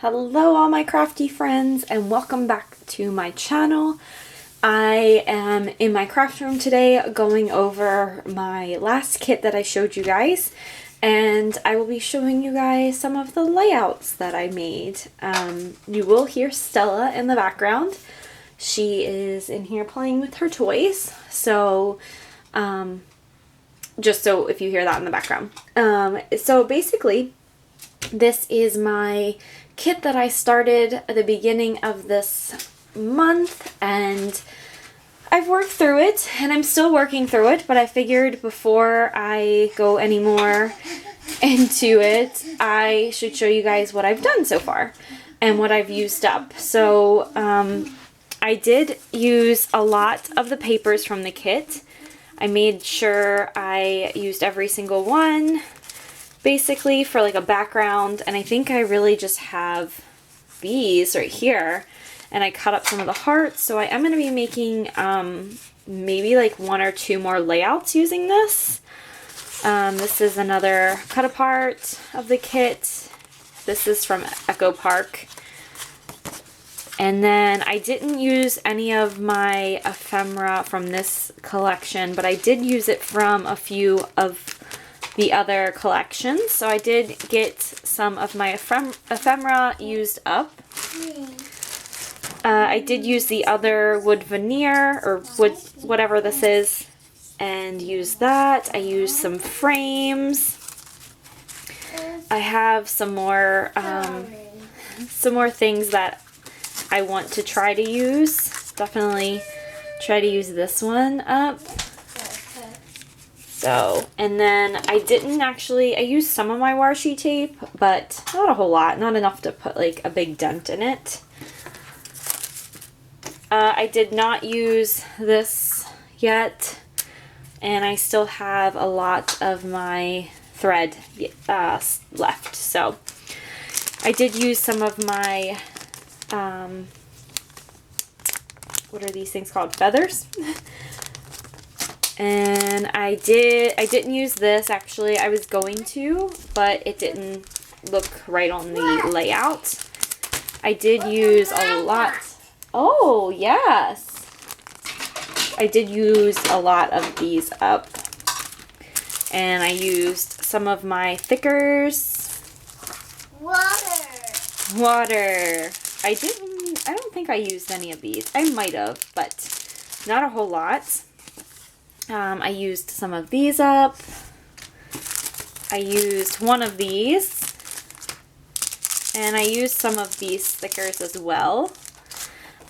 Hello all my crafty friends and welcome back to my channel. I am in my craft room today going over my last kit that I showed you guys, and I will be showing you guys some of the layouts that I made. You will hear Stella in the background. She is in here playing with her toys, so just so if you hear that in the background. So basically this is my kit that I started at the beginning of this month, and I've worked through it and I'm still working through it, but I figured before I go any more into it I should show you guys what I've done so far and what I've used up. So I did use a lot of the papers from the kit. I made sure I used every single one basically for like a background, and I think I really just have these right here, and I cut up some of the hearts, so I am going to be making maybe like one or two more layouts using this. This is another cut apart of the kit. This is from Echo Park. And then I didn't use any of my ephemera from this collection, but I did use it from a few of the other collections. So I did get some of my ephemera used up. I did use the other wood veneer, or wood, whatever this is, and use that. I used some frames. I have some more things that I want to try to use. Definitely try to use this one up. So, and then I used some of my washi tape, but not a whole lot, not enough to put like a big dent in it. I did not use this yet, and I still have a lot of my thread left. So I did use some of my, what are these things called? Feathers? And I didn't use this actually. I was going to, but it didn't look right on the layout. I did use a lot. Oh, yes. I did use a lot of these up. And I used some of my thickers. Water. I don't think I used any of these. I might have, but not a whole lot. I used some of these up. I used one of these. And I used some of these stickers as well.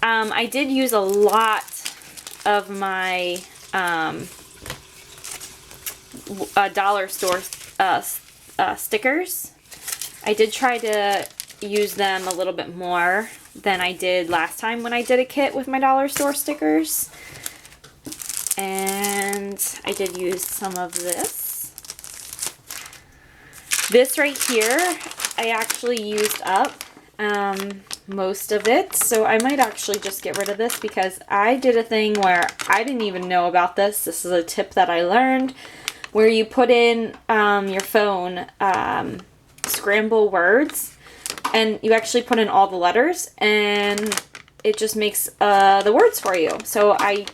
I did use a lot of my dollar store stickers. I did try to use them a little bit more than I did last time when I did a kit with my dollar store stickers. And I did use some of this. This right here, I actually used up most of it. So I might actually just get rid of this because I did a thing where I didn't even know about this. This is a tip that I learned where you put in your phone scramble words, and you actually put in all the letters and it just makes the words for you. So I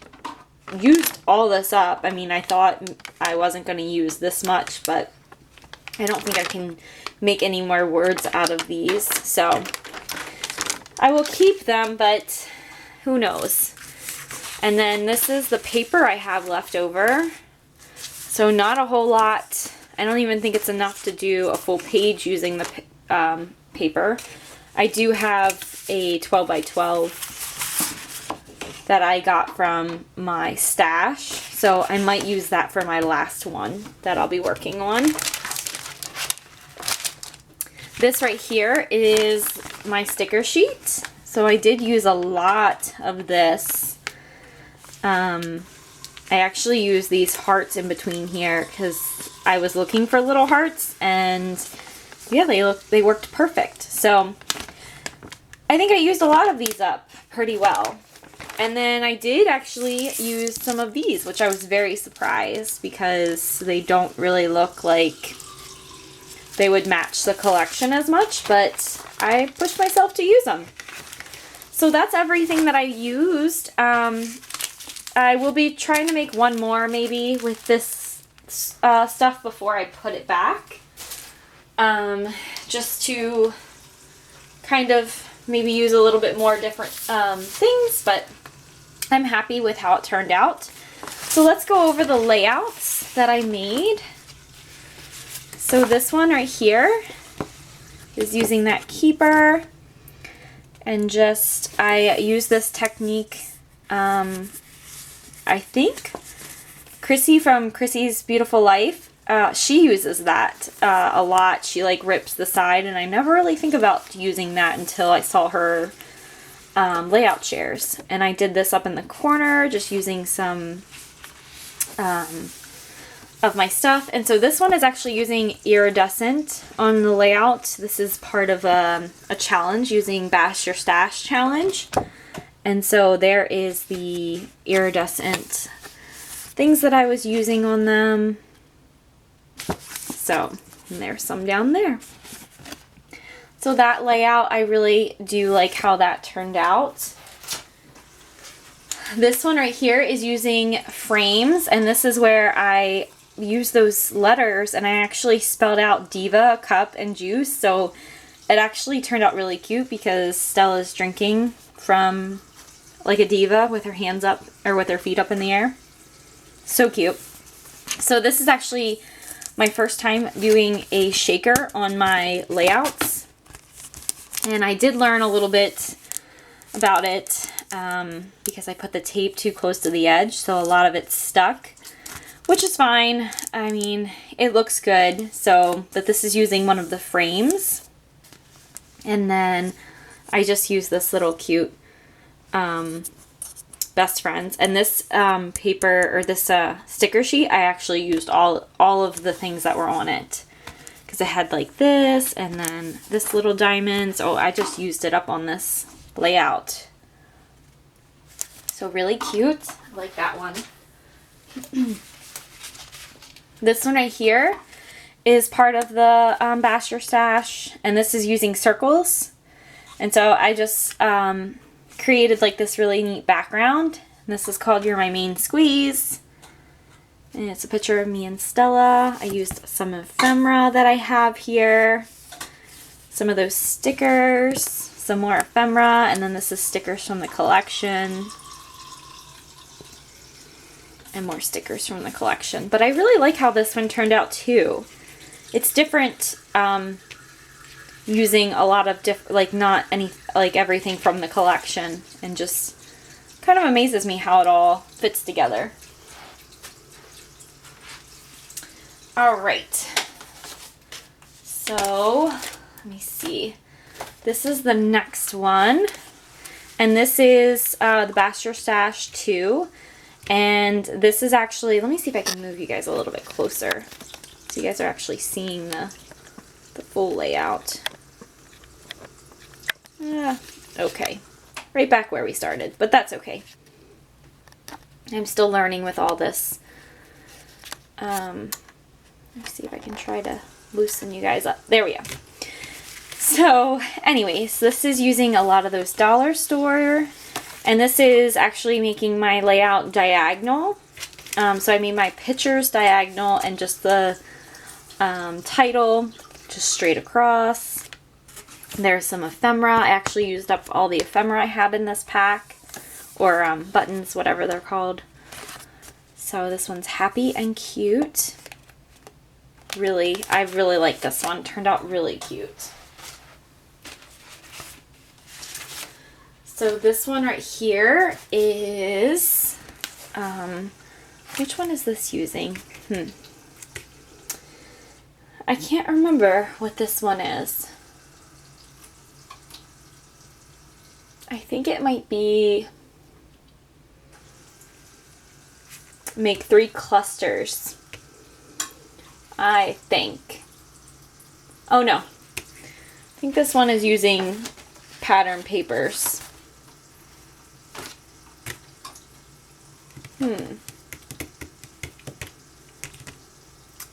used all this up. I mean, I thought I wasn't going to use this much, but I don't think I can make any more words out of these. So I will keep them, but who knows. And then this is the paper I have left over. So not a whole lot. I don't even think it's enough to do a full page using the paper. I do have a 12 by 12 that I got from my stash, so I might use that for my last one that I'll be working on. This right here is my sticker sheet, so I did use a lot of this. I actually used these hearts in between here because I was looking for little hearts, and yeah, they worked perfect. So I think I used a lot of these up pretty well. And then I did actually use some of these, which I was very surprised because they don't really look like they would match the collection as much, but I pushed myself to use them. So that's everything that I used. I will be trying to make one more maybe with this stuff before I put it back. Just to kind of maybe use a little bit more different things, but I'm happy with how it turned out. So let's go over the layouts that I made. So this one right here is using that keeper, and just I use this technique, I think Chrissy from Chrissy's Beautiful Life, she uses that a lot. She like rips the side, and I never really think about using that until I saw her layout chairs. And I did this up in the corner just using some of my stuff. And so this one is actually using iridescent on the layout. This is part of a challenge using Bash Your Stash challenge. And so there is the iridescent things that I was using on them. So, and there's some down there. So that layout, I really do like how that turned out. This one right here is using frames, and this is where I use those letters, and I actually spelled out Diva, cup, and juice. So it actually turned out really cute because Stella's drinking from like a diva with her hands up, or with her feet up in the air. So cute. So this is actually my first time doing a shaker on my layouts, and I did learn a little bit about it because I put the tape too close to the edge, so a lot of it's stuck, which is fine. I mean, it looks good. So, but this is using one of the frames, and then I just use this little cute Best Friends, and this paper, or this sticker sheet, I actually used all of the things that were on it, because it had like this and then this little diamond. So I just used it up on this layout. So really cute. I like that one. This one right here is part of the Bash Your Stash, and this is using circles. And so I just created like this really neat background. And this is called You're My Main Squeeze. And it's a picture of me and Stella. I used some ephemera that I have here. Some of those stickers. Some more ephemera. And then this is stickers from the collection. And more stickers from the collection. But I really like how this one turned out too. It's different using a lot of like not any, like everything from the collection, and just kind of amazes me how it all fits together. All right. So let me see. This is the next one, and this is the Bash Your Stash 2. And this is actually, let me see if I can move you guys a little bit closer so you guys are actually seeing the full layout. Okay. Right back where we started, but that's okay. I'm still learning with all this. Let's see if I can try to loosen you guys up. There we go. So anyways, this is using a lot of those dollar store. And this is actually making my layout diagonal. So I made my pictures diagonal, and just the title just straight across. There's some ephemera. I actually used up all the ephemera I had in this pack, or buttons, whatever they're called. So this one's happy and cute. Really, I really like this one. It turned out really cute. So this one right here is, which one is this using? I can't remember what this one is. I think it might be make 3 clusters. I think. Oh no. I think this one is using pattern papers. I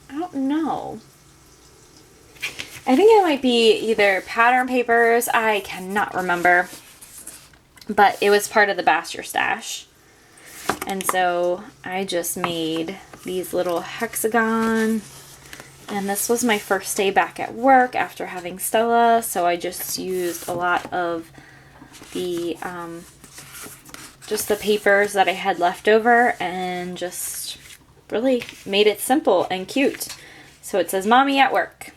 don't know. I think it might be either pattern papers, I cannot remember, but it was part of the Basher stash. And so I just made these little hexagon, and this was my first day back at work after having Stella, so I just used a lot of the just the papers that I had left over and just really made it simple and cute. So it says Mommy at Work.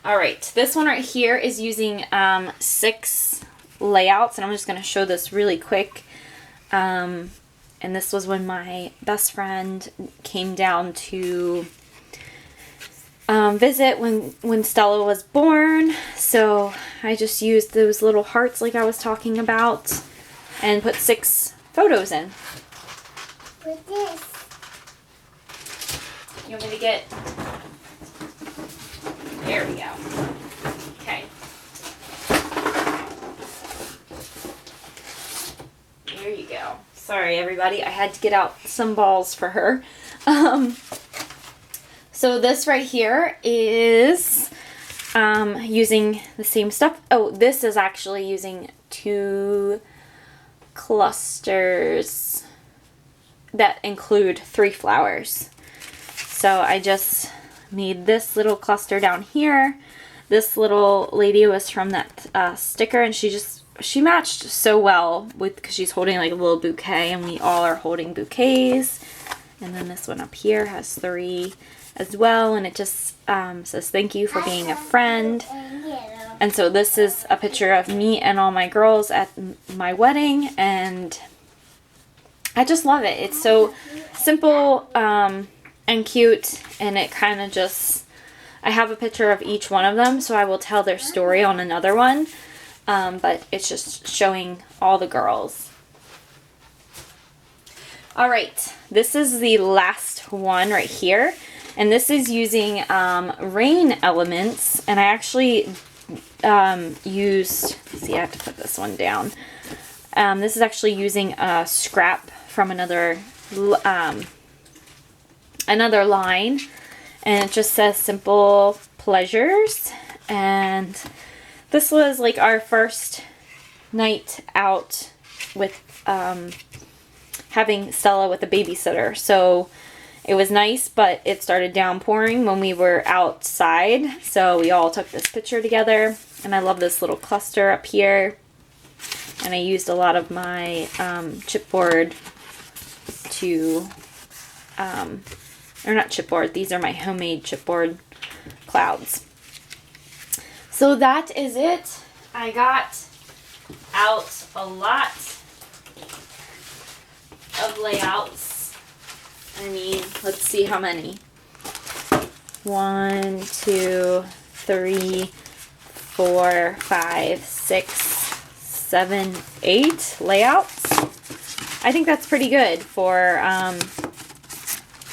Alright, this one right here is using 6 layouts, and I'm just going to show this really quick. And this was when my best friend came down to visit when Stella was born. So I just used those little hearts like I was talking about and put 6 photos in. With this. You want me to get... There we go. Okay. There you go. Sorry, everybody. I had to get out some balls for her. So this right here is using the same stuff. Oh, this is actually using 2 clusters that include 3 flowers. So I just made this little cluster down here. This little lady was from that sticker, and she matched so well with, because she's holding like a little bouquet, and we all are holding bouquets. And then this one up here has 3 as well, and it just says thank you for being a friend. And so this is a picture of me and all my girls at my wedding, and I just love it. It's so simple and cute, and it kind of just, I have a picture of each one of them, so I will tell their story on another one, but it's just showing all the girls. Alright, this is the last one right here, and this is using rain elements, and I actually used, let's see, I have to put this one down. This is actually using a scrap from another line, and it just says simple pleasures. And this was like our first night out with having Stella with a babysitter, so it was nice, but it started downpouring when we were outside, so we all took this picture together. And I love this little cluster up here, and I used a lot of my chipboard to or not chipboard, these are my homemade chipboard clouds. So that is it. I got out a lot of layouts. I mean, let's see how many. 1, 2, 3, 4, 5, 6, 7, 8 layouts. I think that's pretty good for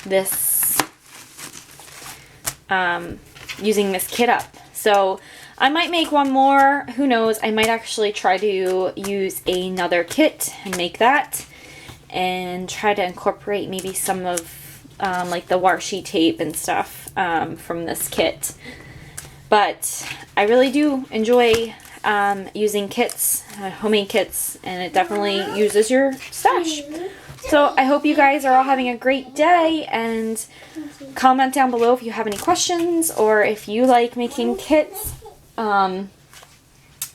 this using this kit up. So I might make one more, who knows. I might actually try to use another kit and make that, and try to incorporate maybe some of like the washi tape and stuff from this kit. But I really do enjoy using kits, homemade kits, and it definitely uses your stash. So I hope you guys are all having a great day, and comment down below if you have any questions, or if you like making kits.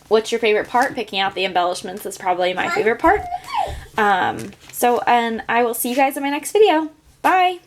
What's your favorite part? Picking out the embellishments is probably my favorite part. And I will see you guys in my next video. Bye!